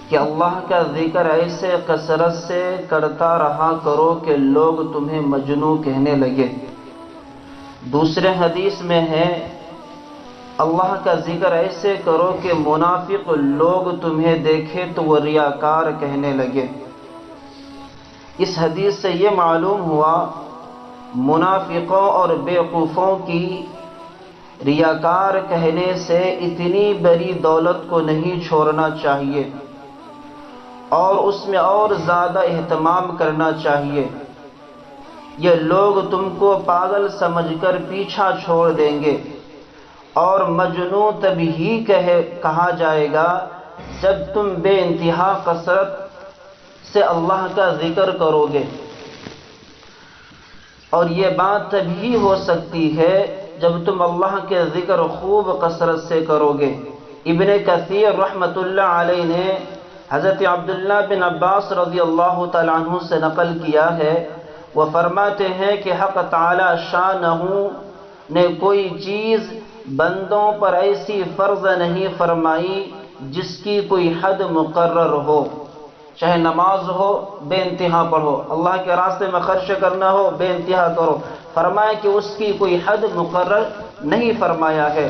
کہ اللہ کا ذکر ایسے کثرت سے کرتا رہا کرو کہ لوگ تمہیں مجنون کہنے لگے۔ دوسرے حدیث میں ہے اللہ کا ذکر ایسے کرو کہ منافق لوگ تمہیں دیکھے تو وہ ریاکار کہنے لگے۔ اس حدیث سے یہ معلوم ہوا منافقوں اور بیوقوفوں کی ریاکار کہنے سے اتنی بڑی دولت کو نہیں چھوڑنا چاہیے اور اس میں اور زیادہ اہتمام کرنا چاہیے۔ یہ لوگ تم کو پاگل سمجھ کر پیچھا چھوڑ دیں گے اور مجنون تب ہی کہا جائے گا جب تم بے انتہا کثرت سے اللہ کا ذکر کرو گے، اور یہ بات تبھی ہو سکتی ہے جب تم اللہ کے ذکر خوب کثرت سے کرو گے۔ ابن کثیر رحمۃ اللہ علیہ نے حضرت عبداللہ بن عباس رضی اللہ تعالیٰ عنہ سے نقل کیا ہے، وہ فرماتے ہیں کہ حق تعالی شانہ نے کوئی چیز بندوں پر ایسی فرض نہیں فرمائی جس کی کوئی حد مقرر ہو، چاہے نماز ہو بے انتہا پڑھو، اللہ کے راستے میں خرچ کرنا ہو بے انتہا کرو، فرمایا کہ اس کی کوئی حد مقرر نہیں فرمایا ہے۔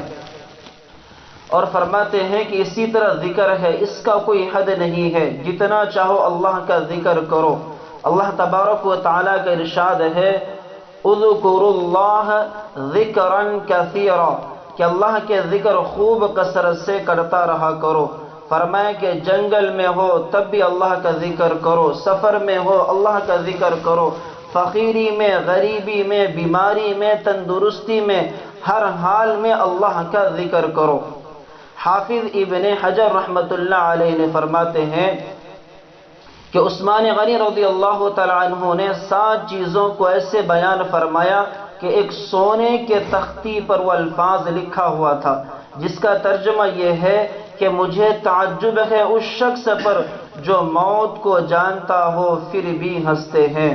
اور فرماتے ہیں کہ اسی طرح ذکر ہے، اس کا کوئی حد نہیں ہے، جتنا چاہو اللہ کا ذکر کرو۔ اللہ تبارک و تعالیٰ کا ارشاد ہے اذکروا اللہ ذکرا کثیرا، کہ اللہ کے ذکر خوب کثرت سے کرتا رہا کرو۔ فرمایا کہ جنگل میں ہو تب بھی اللہ کا ذکر کرو، سفر میں ہو اللہ کا ذکر کرو، فقیری میں، غریبی میں، بیماری میں، تندرستی میں، ہر حال میں اللہ کا ذکر کرو۔ حافظ ابن حجر رحمۃ اللہ علیہ نے فرماتے ہیں کہ عثمان غنی رضی اللہ تعالیٰ عنہ نے 7 چیزوں کو ایسے بیان فرمایا کہ ایک سونے کے تختی پر وہ الفاظ لکھا ہوا تھا جس کا ترجمہ یہ ہے کہ مجھے تعجب ہے اس شخص پر جو موت کو جانتا ہو پھر بھی ہنستے ہیں۔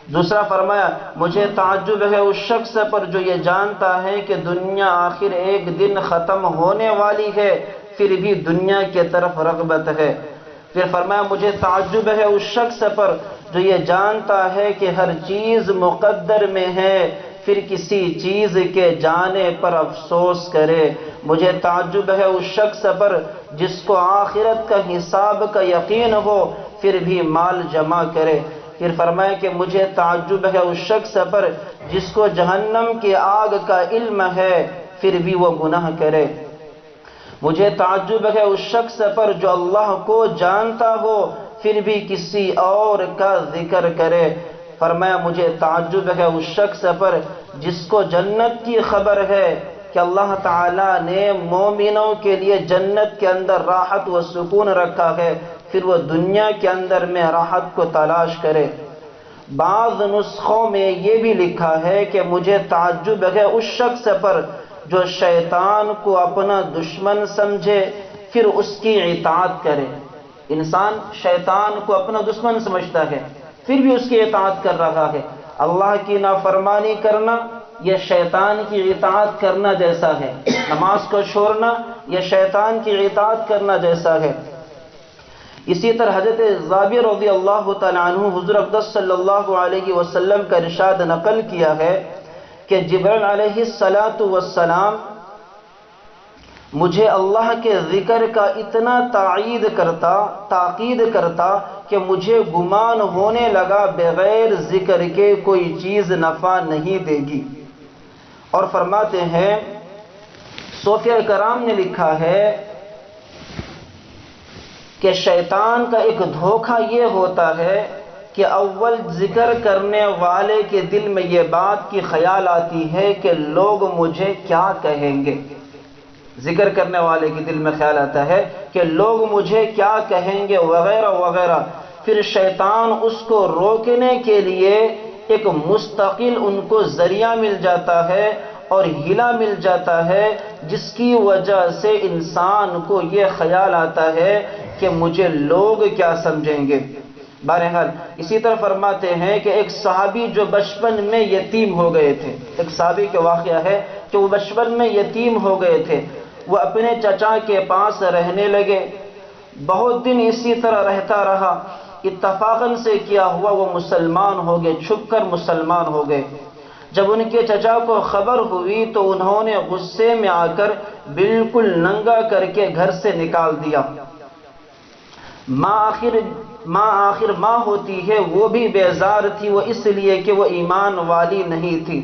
دوسرا فرمایا مجھے تعجب ہے اس شخص پر جو یہ جانتا ہے کہ دنیا آخر ایک دن ختم ہونے والی ہے پھر بھی دنیا کی طرف رغبت ہے۔ پھر فرمایا مجھے تعجب ہے اس شخص پر جو یہ جانتا ہے کہ ہر چیز مقدر میں ہے پھر کسی چیز کے جانے پر افسوس کرے۔ مجھے تعجب ہے اس شخص پر جس کو آخرت کا حساب کا یقین ہو پھر بھی مال جمع کرے۔ پھر فرمایا کہ مجھے تعجب ہے اس شخص پر جس کو جہنم کی آگ کا علم ہے پھر بھی وہ گناہ کرے۔ مجھے تعجب ہے اس شخص پر جو اللہ کو جانتا ہو پھر بھی کسی اور کا ذکر کرے۔ فرمایا مجھے تعجب ہے اس شخص پر جس کو جنت کی خبر ہے کہ اللہ تعالیٰ نے مومنوں کے لیے جنت کے اندر راحت و سکون رکھا ہے پھر وہ دنیا کے اندر میں راحت کو تلاش کرے۔ بعض نسخوں میں یہ بھی لکھا ہے کہ مجھے تعجب ہے اس شخص پر جو شیطان کو اپنا دشمن سمجھے پھر اس کی اطاعت کرے۔ انسان شیطان کو اپنا دشمن سمجھتا ہے پھر بھی اس کی اطاعت کر رہا ہے۔ اللہ کی نافرمانی کرنا یہ شیطان کی اطاعت کرنا جیسا ہے، نماز کو چھوڑنا یہ شیطان کی اطاعت کرنا جیسا ہے۔ اسی طرح حضرت جابر رضی اللہ تعالیٰ عنہ حضور اقدس صلی اللہ علیہ وسلم کا ارشاد نقل کیا ہے کہ جبرائیل علیہ السلام مجھے اللہ کے ذکر کا اتنا تاکید کرتا کہ مجھے گمان ہونے لگا بغیر ذکر کے کوئی چیز نفع نہیں دے گی۔ اور فرماتے ہیں صوفیہ کرام نے لکھا ہے کہ شیطان کا ایک دھوکہ یہ ہوتا ہے کہ اول ذکر کرنے والے کے دل میں یہ بات کی خیال آتی ہے کہ لوگ مجھے کیا کہیں گے۔ ذکر کرنے والے کے دل میں خیال آتا ہے کہ لوگ مجھے کیا کہیں گے وغیرہ وغیرہ۔ پھر شیطان اس کو روکنے کے لیے ایک مستقل ان کو ذریعہ مل جاتا ہے اور ہلا مل جاتا ہے جس کی وجہ سے انسان کو یہ خیال آتا ہے کہ مجھے لوگ کیا سمجھیں گے۔ بہرحال اسی طرح فرماتے ہیں کہ ایک صحابی جو بچپن میں یتیم ہو گئے تھے، ایک صحابی کا واقعہ ہے کہ وہ بچپن میں یتیم ہو گئے تھے، وہ اپنے چچا کے پاس رہنے لگے بہت دن اسی طرح رہتا رہا، اتفاقاً سے کیا ہوا وہ مسلمان ہو گئے، چھپ کر مسلمان ہو گئے۔ جب ان کے چچا کو خبر ہوئی تو انہوں نے غصے میں آ کر بالکل ننگا کر کے گھر سے نکال دیا۔ ماں آخر ماں ہوتی ہے، وہ بھی بیزار تھی، وہ اس لیے کہ وہ ایمان والی نہیں تھی۔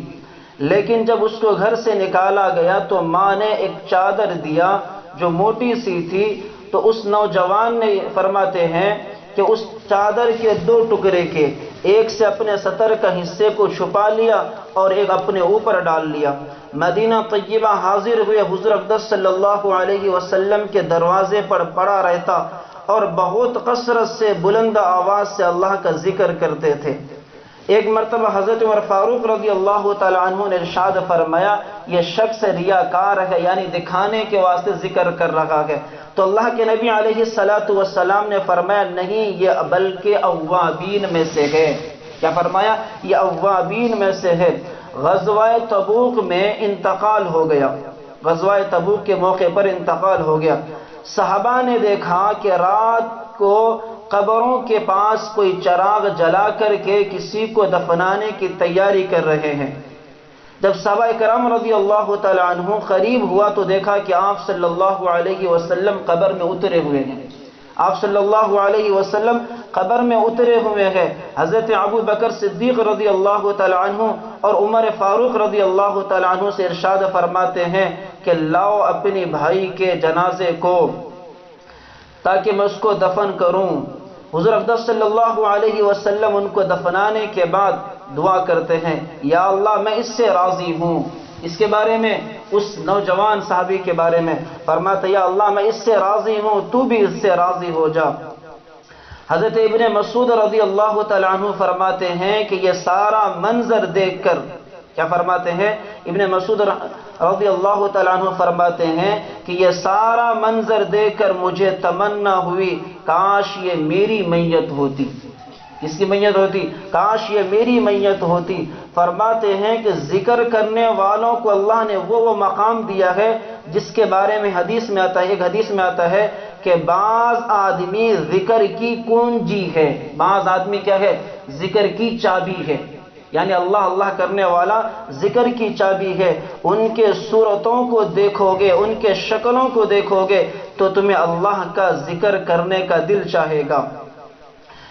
لیکن جب اس کو گھر سے نکالا گیا تو ماں نے ایک چادر دیا جو موٹی سی تھی، تو اس نوجوان نے فرماتے ہیں کہ اس چادر کے دو ٹکڑے کے، ایک سے اپنے سطر کا حصے کو چھپا لیا اور ایک اپنے اوپر ڈال لیا۔ مدینہ طیبہ حاضر ہوئے حضور اقدس صلی اللہ علیہ وسلم کے دروازے پر پڑا رہتا اور بہت کثرت سے بلند آواز سے اللہ کا ذکر کرتے تھے۔ ایک مرتبہ حضرت عمر فاروق رضی اللہ تعالی عنہ نے ارشاد فرمایا، یہ شخص ریاکار ہے، یعنی دکھانے کے واسطے ذکر کر رہا ہے۔ تو اللہ کے نبی علیہ السلام نے فرمایا، نہیں، یہ بلکہ اوابین میں سے ہے۔ کیا فرمایا؟ یہ اوابین میں سے ہے۔ غزوہ تبوک میں انتقال ہو گیا، غزوہ تبوک کے موقع پر انتقال ہو گیا۔ صحابہ نے دیکھا کہ رات کو قبروں کے پاس کوئی چراغ جلا کر کے کسی کو دفنانے کی تیاری کر رہے ہیں۔ جب صحابہ کرام رضی اللہ تعالی عنہ قریب ہوا تو دیکھا کہ آپ صلی اللہ علیہ وسلم قبر میں اترے ہوئے ہیں، آپ صلی اللہ علیہ وسلم قبر میں اترے ہوئے ہیں۔ حضرت ابو بکر صدیق رضی اللہ تعالی عنہ اور عمر فاروق رضی اللہ تعالی عنہ سے ارشاد فرماتے ہیں کہ لاؤ اپنی بھائی کے جنازے کو تاکہ میں اس کو دفن کروں۔ حضور اقدس صلی اللہ علیہ وسلم ان کو دفنانے کے بعد دعا کرتے ہیں، یا اللہ میں اس سے راضی ہوں۔ اس کے بارے میں، اس نوجوان صحابی کے بارے میں فرماتے، یا اللہ میں اس سے راضی ہوں، تو بھی اس سے راضی ہو جا۔ حضرت ابن مسعود رضی اللہ تعالی عنہ فرماتے ہیں کہ یہ سارا منظر دیکھ کر، کیا فرماتے ہیں؟ ابن مسعود رضی اللہ تعالی عنہ فرماتے ہیں کہ یہ سارا منظر دیکھ کر مجھے تمنا ہوئی کاش یہ میری میت ہوتی۔ کس کی میت ہوتی؟ کاش یہ میری میت ہوتی۔ فرماتے ہیں کہ ذکر کرنے والوں کو اللہ نے وہ مقام دیا ہے جس کے بارے میں حدیث میں آتا ہے، ایک حدیث میں آتا ہے کہ بعض آدمی ذکر کی کنجی ہے، بعض آدمی کیا ہے؟ ذکر کی چابی ہے، یعنی اللہ اللہ کرنے والا ذکر کی چابی ہے۔ ان کے صورتوں کو دیکھو گے، ان کے شکلوں کو دیکھو گے تو تمہیں اللہ کا ذکر کرنے کا دل چاہے گا،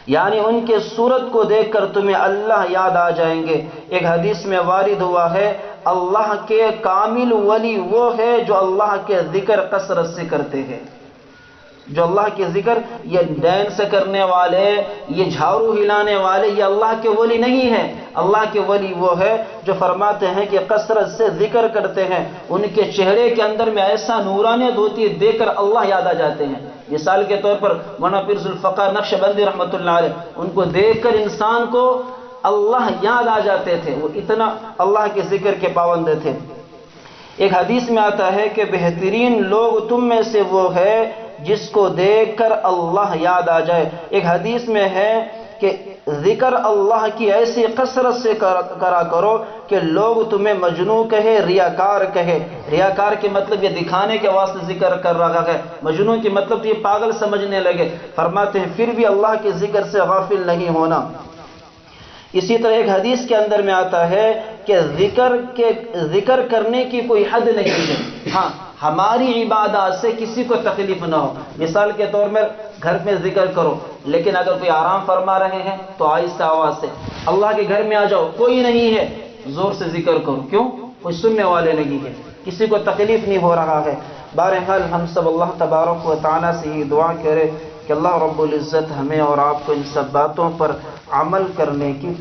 یعنی ان کے صورت کو دیکھ کر تمہیں اللہ یاد آ جائیں گے۔ ایک حدیث میں وارد ہوا ہے، اللہ کے کامل ولی وہ ہے جو اللہ کے ذکر کثرت سے کرتے ہیں، جو اللہ کے ذکر، یہ ڈینس کرنے والے، یہ جھاڑو ہلانے والے، یہ اللہ کے ولی نہیں ہیں۔ اللہ کے ولی وہ ہے جو فرماتے ہیں کہ کثرت سے ذکر کرتے ہیں، ان کے چہرے کے اندر میں ایسا نورانیت ہوتی ہے، دیکھ کر اللہ یاد آ جاتے ہیں۔ مثال کے طور پر مولانا پیر ذوالفقار نقشبندی رحمۃ اللہ علیہ، ان کو دیکھ کر انسان کو اللہ یاد آ جاتے تھے، وہ اتنا اللہ کے ذکر کے پابند تھے۔ ایک حدیث میں آتا ہے کہ بہترین لوگ تم میں سے وہ ہے جس کو دیکھ کر اللہ یاد آ جائے۔ ایک حدیث میں ہے کہ ذکر اللہ کی ایسی کثرت سے کرا کرو کہ لوگ تمہیں مجنون کہے، ریاکار کہے۔ ریاکار کے مطلب یہ دکھانے کے واسطے ذکر کر رہا ہے، مجنون کے مطلب تو یہ پاگل سمجھنے لگے۔ فرماتے ہیں پھر بھی اللہ کے ذکر سے غافل نہیں ہونا۔ اسی طرح ایک حدیث کے اندر میں آتا ہے کہ ذکر کرنے کی کوئی حد نہیں ہے، ہاں ہماری عبادات سے کسی کو تکلیف نہ ہو۔ مثال کے طور میں گھر میں ذکر کرو، لیکن اگر کوئی آرام فرما رہے ہیں تو آہستہ آواز سے، اللہ کے گھر میں آ جاؤ، کوئی نہیں ہے، زور سے ذکر کرو، کیوں؟ کوئی سننے والے نہیں ہے، کسی کو تکلیف نہیں ہو رہا ہے۔ بہرحال ہم سب اللہ تبارک و تعالیٰ سے یہ دعا کرے کہ اللہ رب العزت ہمیں اور آپ کو ان سب باتوں پر عمل کرنے کی